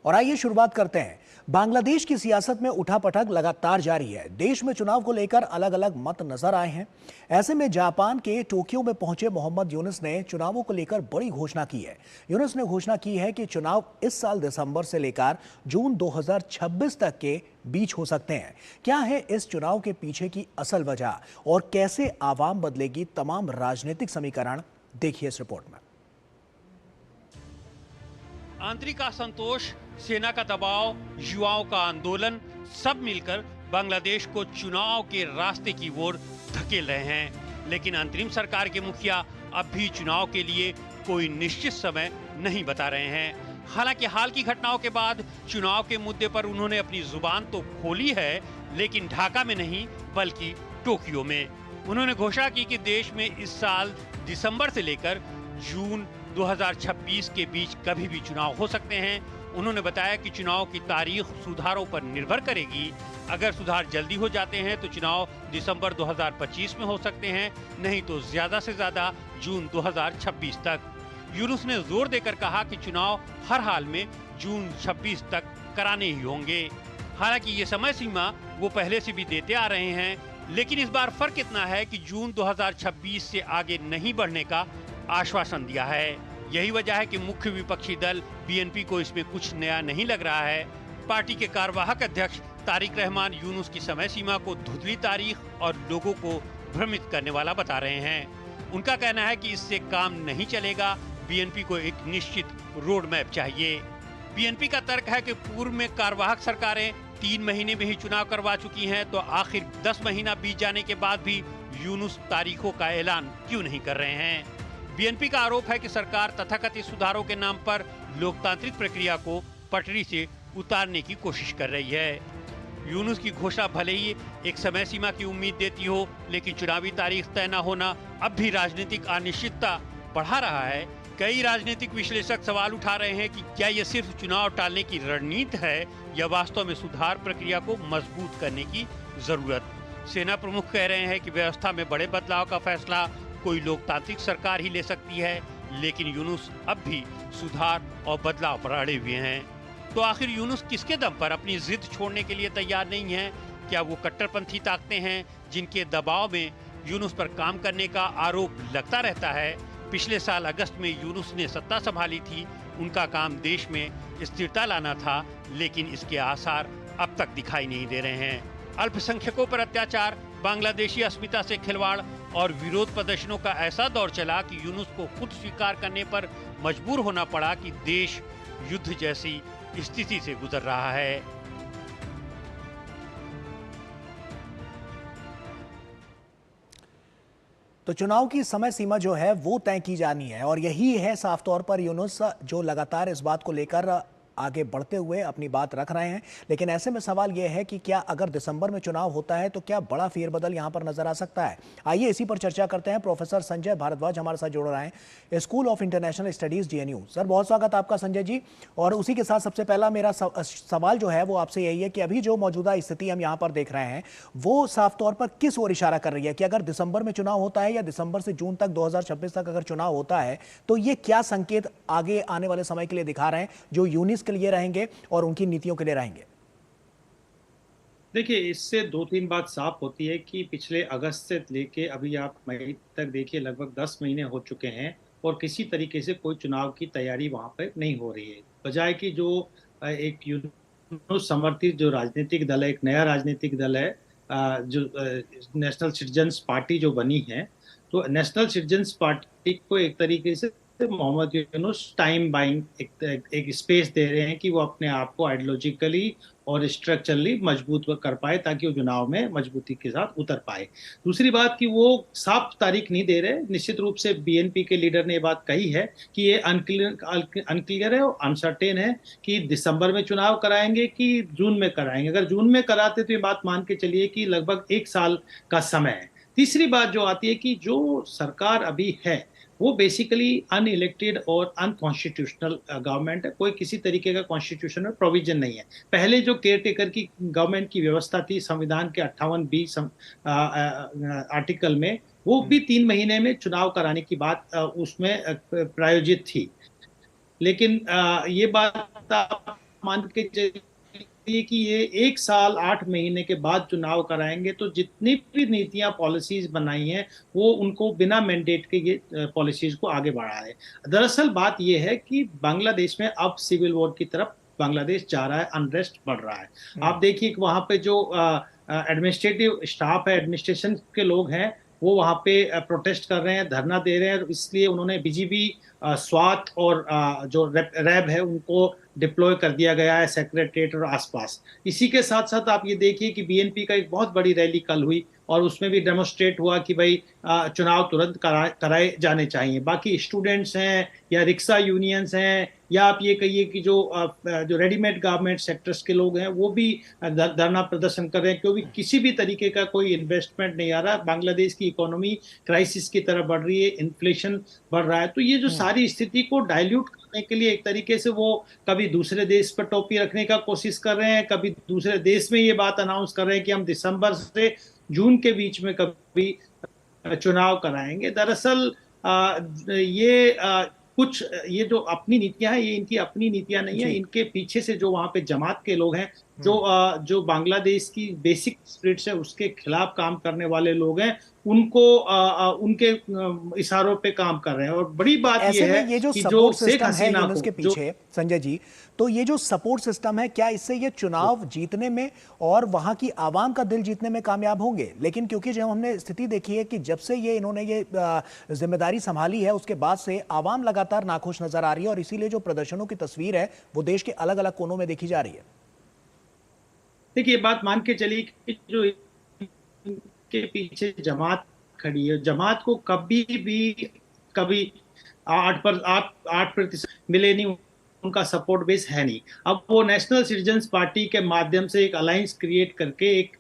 और आइए शुरुआत करते हैं। बांग्लादेश की सियासत में उठापटक लगातार जारी है। देश में चुनाव को लेकर अलग अलग मत नजर आए हैं। ऐसे में जापान के टोक्यो में पहुंचे मोहम्मद यूनुस ने चुनावों को लेकर बड़ी घोषणा की है। यूनुस ने घोषणा की है कि चुनाव इस साल दिसंबर से लेकर जून 2026 तक के बीच हो सकते हैं। क्या है इस चुनाव के पीछे की असल वजह और कैसे आवाम बदलेगी तमाम राजनीतिक समीकरण, देखिए इस रिपोर्ट में। आंतरिक असंतोष, सेना का दबाव, युवाओं का आंदोलन, सब मिलकर बांग्लादेश को चुनाव के रास्ते की ओर धकेल रहे हैं। लेकिन अंतरिम सरकार के मुखिया अब भी चुनाव के लिए कोई निश्चित समय नहीं बता रहे हैं। हालांकि हाल की घटनाओं के बाद चुनाव के मुद्दे पर उन्होंने अपनी जुबान तो खोली है, लेकिन ढाका में नहीं बल्कि टोक्यो में। उन्होंने घोषणा की कि देश में इस साल दिसंबर से लेकर जून 2026 के बीच कभी भी चुनाव हो सकते हैं। उन्होंने बताया कि चुनाव की तारीख सुधारों पर निर्भर करेगी। अगर सुधार जल्दी हो जाते हैं तो चुनाव दिसंबर 2025 में हो सकते हैं, नहीं तो ज्यादा से ज्यादा जून 2026 तक। यूनुस ने जोर देकर कहा कि चुनाव हर हाल में जून 26 तक कराने ही होंगे। हालांकि ये समय सीमा वो पहले से भी देते आ रहे हैं, लेकिन इस बार फर्क इतना है कि जून 2026 से आगे नहीं बढ़ने का आश्वासन दिया है। यही वजह है कि मुख्य विपक्षी दल बीएनपी को इसमें कुछ नया नहीं लग रहा है। पार्टी के कार्यवाहक अध्यक्ष तारिक रहमान यूनुस की समय सीमा को धुंधली तारीख और लोगों को भ्रमित करने वाला बता रहे हैं। उनका कहना है कि इससे काम नहीं चलेगा, बीएनपी को एक निश्चित रोड मैप चाहिए। बीएनपी का तर्क है कि पूर्व में कार्यवाहक सरकारें 3 महीने में ही चुनाव करवा चुकी हैं, तो आखिर 10 महीना बीत जाने के बाद भी यूनुस तारीखों का ऐलान क्यों नहीं कर रहे हैं। बीएनपी का आरोप है कि सरकार तथाकथित सुधारों के नाम पर लोकतांत्रिक प्रक्रिया को पटरी से उतारने की कोशिश कर रही है। यूनुस की घोषणा भले ही एक समय सीमा की उम्मीद देती हो, लेकिन चुनावी तारीख तय न होना अब भी राजनीतिक अनिश्चितता बढ़ा रहा है। कई राजनीतिक विश्लेषक सवाल उठा रहे हैं कि क्या यह सिर्फ चुनाव टालने की रणनीति है या वास्तव में सुधार प्रक्रिया को मजबूत करने की जरूरत। सेना प्रमुख कह रहे हैं कि व्यवस्था में बड़े बदलाव का फैसला कोई लोकतांत्रिक सरकार ही ले सकती है, लेकिन यूनुस अब भी सुधार और बदलाव पर अड़े हुए हैं। तो आखिर यूनुस किसके दम पर अपनी जिद छोड़ने के लिए तैयार नहीं है? क्या वो कट्टरपंथी ताकतें हैं जिनके दबाव में यूनुस पर काम करने का आरोप लगता रहता है? पिछले साल अगस्त में यूनुस ने सत्ता संभाली थी। उनका काम देश में स्थिरता लाना था, लेकिन इसके आसार अब तक दिखाई नहीं दे रहे हैं। अल्पसंख्यकों पर अत्याचार, बांग्लादेशी अस्मिता से खिलवाड़ और विरोध प्रदर्शनों का ऐसा दौर चला कि यूनुस को खुद स्वीकार करने पर मजबूर होना पड़ा कि देश युद्ध जैसी स्थिति से गुजर रहा है। तो चुनाव की समय सीमा जो है वो तय की जानी है और यही है साफ तौर पर यूनुस जो लगातार इस बात को लेकर आगे बढ़ते हुए अपनी बात रख रहे हैं। लेकिन ऐसे में सवाल यह है कि क्या अगर दिसंबर में चुनाव होता है तो क्या बड़ा फेरबदल यहां पर नजर आ सकता है? आइए इसी पर चर्चा करते हैं। प्रोफेसर संजय भारद्वाज हमारे साथ जुड़ रहे हैं, school of international studies JNU. Sir बहुत स्वागत आपका संजय जी। और उसी के साथ सबसे पहला मेरा सवाल जो है वो आपसे यही है कि अभी जो मौजूदा स्थिति हम यहाँ पर देख रहे हैं वो साफ तौर पर किस ओर इशारा कर रही है कि अगर दिसंबर में चुनाव होता है या दिसंबर से जून तक 2026 तक अगर चुनाव होता है तो ये क्या संकेत आगे आने वाले समय के लिए दिखा रहे हैं जो यूनिस के लिए रहेंगे और उनकी नीतियों के लिए रहेंगे? देखिए, इससे 2-3 बात साफ होती है कि पिछले अगस्त से लेके अभी आप मई तक देखिए, लगभग 10 महीने हो चुके हैं और किसी तरीके से कोई चुनाव की तैयारी वहां पर नहीं हो रही है। बजाय कि जो एक यूनुस समर्थित जो राजनीतिक दल है, एक नया राजनीतिक दल है, जो नेशनल सिटीजन्स पार्टी जो बनी है, तो नेशनल सिटीजन्स पार्टी को एक तरीके से मोहम्मद यूनुस टाइम बाइंग एक स्पेस दे रहे हैं कि वो अपने आप को आइडियोलॉजिकली और स्ट्रक्चरली मजबूत कर पाए ताकि वो चुनाव में मजबूती के साथ उतर पाए। दूसरी बात कि वो साफ तारीख नहीं दे रहे। निश्चित रूप से बीएनपी के लीडर ने ये बात कही है कि ये अनक्लियर है और अनसर्टेन है कि दिसंबर में चुनाव कराएंगे कि जून में कराएंगे। अगर जून में कराते तो ये बात मान के चलिए कि लगभग 1 साल का समय है। तीसरी बात जो आती है कि जो सरकार अभी है वो बेसिकली अनइलेक्टेड और अनकॉन्स्टिट्यूशनल गवर्नमेंट है। कोई किसी तरीके का कॉन्स्टिट्यूशन में प्रोविजन नहीं है। पहले जो केयर टेकर की गवर्नमेंट की व्यवस्था थी संविधान के 58B आर्टिकल में, वो भी 3 महीने में चुनाव कराने की बात उसमें प्रायोजित थी। लेकिन ये बात आप मान के चलिए कि ये 1 साल 8 महीने के बाद चुनाव कराएंगे, तो जितनी भी नीतियां पॉलिसीज बनाई हैं वो उनको बिना मैंडेट के ये पॉलिसीज को आगे बढ़ा रहे हैं। दरअसल बात ये है कि बांग्लादेश में अब सिविल वॉर की तरफ बांग्लादेश जा रहा है, अनरेस्ट बढ़ रहा है। आप देखिए कि वहां पे जो एडमिनिस्ट्रेटिव स्टाफ है, एडमिनिस्ट्रेशन के लोग हैं, वो वहां पे प्रोटेस्ट कर रहे हैं, धरना दे रहे हैं, इसलिए उन्होंने बीजीबी, स्वात और जो रैब है उनको डिप्लॉय कर दिया गया है सेक्रेटरीट और आसपास। इसी के साथ साथ आप ये देखिए कि बीएनपी का एक बहुत बड़ी रैली कल हुई और उसमें भी डेमोन्स्ट्रेट हुआ कि भाई चुनाव तुरंत कराए जाने चाहिए। बाकी स्टूडेंट्स हैं या रिक्शा यूनियंस हैं या आप ये कहिए कि जो रेडीमेड गारमेंट सेक्टर्स के लोग हैं वो भी धरना प्रदर्शन कर रहे हैं, क्योंकि किसी भी तरीके का कोई इन्वेस्टमेंट नहीं आ रहा। बांग्लादेश की इकोनॉमी क्राइसिस की तरफ बढ़ रही है, इन्फ्लेशन बढ़ रहा है। तो ये जो सारी स्थिति को डाइल्यूट करने के लिए एक तरीके से वो कभी दूसरे देश पर टोपी रखने का कोशिश कर रहे हैं, कभी दूसरे देश में ये बात अनाउंस कर रहे हैं कि हम दिसंबर से जून के बीच में कभी चुनाव कराएंगे। दरअसल ये कुछ ये जो अपनी नीतियां हैं, ये इनकी अपनी नीतियां नहीं है, इनके पीछे से जो वहां पे जमात के लोग हैं, जो बांग्लादेश की बेसिक स्पिरिट्स है उसके खिलाफ काम करने वाले लोग हैं, उनको उनके इशारों पे काम कर रहे हैं। और बड़ी बात ऐसे ये है में ये जो कि जो सपोर्ट शेख सिस्टम है हसीना यूनुस के पीछे, संजय जी, तो ये जो सपोर्ट सिस्टम है, क्या इससे ये चुनाव जीतने में और वहां की आवाम का दिल जीतने में कामयाब होंगे? लेकिन क्योंकि जब हमने स्थिति देखी है कि जब से ये इन्होंने ये जिम्मेदारी संभाली है उसके बाद से आवाम लगातार नाखुश नजर आ रही है और इसीलिए जो प्रदर्शनों की तस्वीर है वो देश के अलग अलग कोनों में देखी जा रही है। देखिए, बात मान के चलिए कि जो के पीछे जमात खड़ी है, जमात को कभी 8% मिले नहीं, उनका सपोर्ट बेस है नहीं। अब वो नेशनल सिटीजन्स पार्टी के माध्यम से एक अलायंस क्रिएट करके एक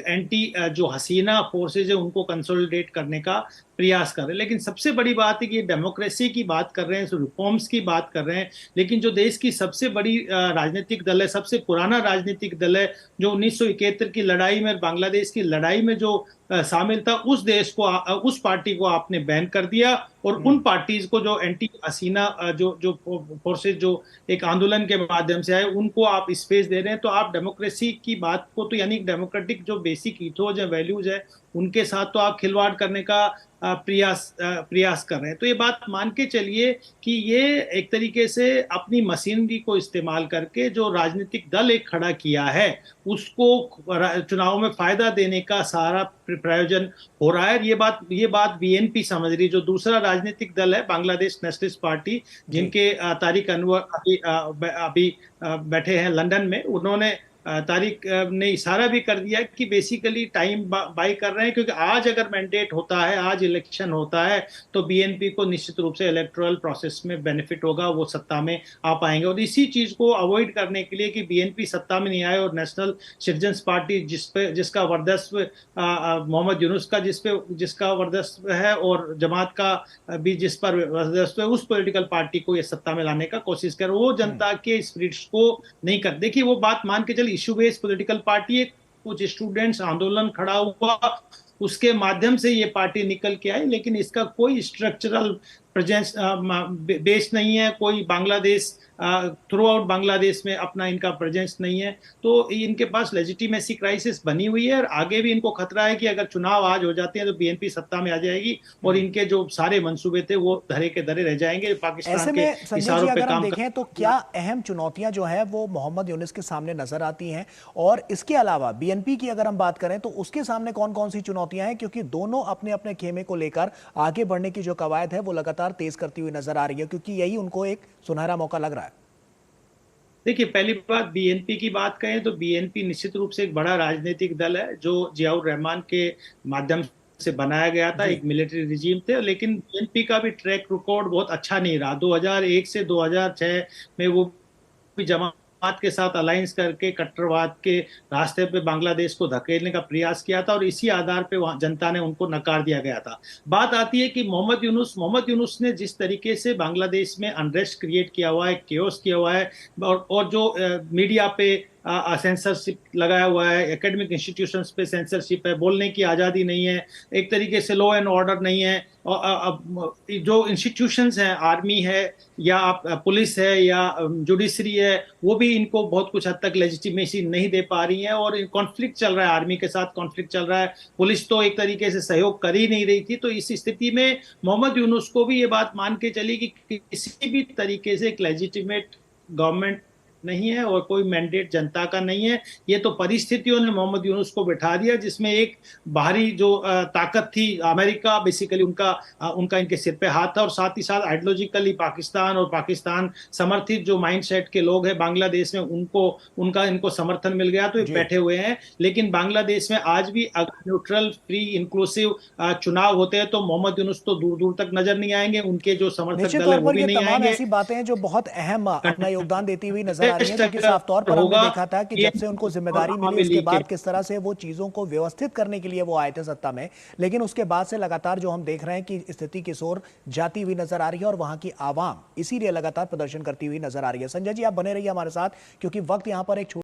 एंटी जो हसीना फोर्सेज है उनको कंसोलिडेट करने का प्रयास कर रहे हैं। लेकिन सबसे बड़ी बात है कि डेमोक्रेसी की बात कर रहे हैं, रिफॉर्म्स की बात कर रहे हैं, लेकिन जो देश की सबसे बड़ी राजनीतिक दल है, सबसे पुराना राजनीतिक दल है, जो 1971 की लड़ाई में, बांग्लादेश की लड़ाई में जो शामिल था, उस पार्टी को आपने बैन कर दिया और उन पार्टीज को जो एंटी हसीना जो फोर्सेज जो एक आंदोलन के माध्यम से आए उनको आप स्पेस दे रहे हैं। तो आप डेमोक्रेसी की बात को, तो यानी डेमोक्रेटिक जो बेसिक इथोज है, वैल्यूज है, उनके साथ तो आप खिलवाड़ करने का प्रयास कर रहे हैं। तो ये बात मान के चलिए कि ये एक तरीके से अपनी मशीनरी को इस्तेमाल करके जो राजनीतिक दल एक खड़ा किया है उसको चुनाव में फायदा देने का सारा प्रयोजन हो रहा है। ये बात बीएनपी समझ रही, जो दूसरा राजनीतिक दल है बांग्लादेश नेशनलिस्ट पार्टी, जिनके तारिक अनवर अभी बैठे हैं लंदन में। उन्होंने तारिक ने इशारा भी कर दिया कि बेसिकली टाइम बाई कर रहे हैं, क्योंकि आज अगर मैंडेट होता है, आज इलेक्शन होता है, तो बीएनपी को निश्चित रूप से इलेक्टोरल प्रोसेस में बेनिफिट होगा, वो सत्ता में आ पाएंगे। और इसी चीज को अवॉइड करने के लिए कि बीएनपी सत्ता में नहीं आए और नेशनल सिटीजन्स पार्टी जिसका वर्चस्व मोहम्मद यूनुस का जिसका वर्चस्व है और जमात का भी जिस पर वर्चस्व है, उस पॉलिटिकल पार्टी को ये सत्ता में लाने का कोशिश कर, वो जनता के स्पिरिट्स को नहीं कर। देखिए, वो बात मान के चलिए इशू बेस्ड पॉलिटिकल पार्टी है, कुछ स्टूडेंट्स आंदोलन खड़ा हुआ, उसके माध्यम से ये पार्टी निकल के आई, लेकिन इसका कोई स्ट्रक्चरल प्रेजेंस बेस नहीं है, कोई बांग्लादेश थ्रू आउट बांग्लादेश में अपना इनका प्रेजेंस नहीं है। तो इनके पास लेजिटिमेसी क्राइसिस बनी हुई है और आगे भी इनको खतरा है कि अगर चुनाव आज हो जाते हैं तो बीएनपी सत्ता में आ जाएगी और इनके जो सारे मंसूबे थे वो धरे के धरे रह जाएंगे, पाकिस्तान के इशारों पे काम देखें तो क्या अहम चुनौतियां जो है वो मोहम्मद यूनुस के सामने नजर आती हैं? और इसके अलावा बीएनपी की अगर हम बात करें तो उसके सामने कौन कौन सी चुनौतियां हैं, क्योंकि दोनों अपने अपने खेमे को लेकर आगे बढ़ने की जो कवायद है वो लगातार तेज करती हुई नजर आ रही है, क्योंकि यही उनको एक सुनहरा मौका लग रहा है। देखिए, पहली बात बीएनपी की बात करें तो बीएनपी निश्चित रूप से एक बड़ा राजनीतिक दल है जो जियाउर रहमान के माध्यम से बनाया गया था, एक मिलिट्री रिजीम थे, लेकिन बीएनपी का भी ट्रैक रिकॉर्ड बहुत अच्छा नहीं रहा। 2001 से 2006 में वो भी जमात के साथ अलायंस करके कट्टरवाद के रास्ते पे बांग्लादेश को धकेलने का प्रयास किया था और इसी आधार पे वहां जनता ने उनको नकार दिया गया था। बात आती है कि मोहम्मद यूनुस ने जिस तरीके से बांग्लादेश में अनरेस्ट क्रिएट किया हुआ है, केओस किया हुआ है और जो मीडिया पे सेंसरशिप लगाया हुआ है, एकेडमिक इंस्टीट्यूशंस पे सेंसरशिप है, बोलने की आज़ादी नहीं है, एक तरीके से लॉ एंड ऑर्डर नहीं है। और अब जो इंस्टीट्यूशंस हैं, आर्मी है या आप पुलिस है या जुडिशरी है, वो भी इनको बहुत कुछ हद तक लेजिटिमेसी नहीं दे पा रही है और कॉन्फ्लिक्ट चल रहा है, आर्मी के साथ कॉन्फ्लिक्ट चल रहा है। पुलिस तो एक तरीके से सहयोग कर ही नहीं रही थी। तो इस स्थिति में मोहम्मद यूनुस को भी ये बात मान के चली कि किसी भी तरीके से एक लेजिटिमेट गवर्नमेंट नहीं है और कोई मैंडेट जनता का नहीं है। ये तो परिस्थितियों ने मोहम्मद यूनुस को बिठा दिया, जिसमें एक बाहरी जो ताकत थी, अमेरिका बेसिकली उनका इनके सिर पे हाथ था, और साथ ही साथ आइडियोलॉजिकली पाकिस्तान और पाकिस्तान समर्थित जो माइंडसेट के लोग हैं बांग्लादेश में, इनको समर्थन मिल गया तो ये जी। बैठे हुए हैं। लेकिन बांग्लादेश में आज भी अगर न्यूट्रल, फ्री, इंक्लूसिव चुनाव होते हैं तो मोहम्मद यूनुस तो दूर दूर तक नजर नहीं आएंगे, उनके जो समर्थक निश्चित दल है तौर वो पर भी ये नहीं तमाम आएंगे। ऐसी बातें हैं जो बहुत अहम अपना योगदान देती हुई नजर आ रही हैं, क्योंकि अगर साफ तौर पर हमने होगा देखा था कि ये जब से उनको और जिम्मेदारी मिली आवामी उसके लीग के बाद किस तरह से वो चीजों को व्यवस्थित करने के लिए वो आए थे सत्ता में, लेकिन उसके बाद से लगातार जो हम देख रहे हैं कि स्थिति की ओर जाती हुई नजर आ रही है और वहां की आवाम इसीलिए लगातार प्रदर्शन करती हुई नजर आ रही है। संजय जी, आप बने रहिए हमारे साथ, क्योंकि वक्त यहाँ पर एक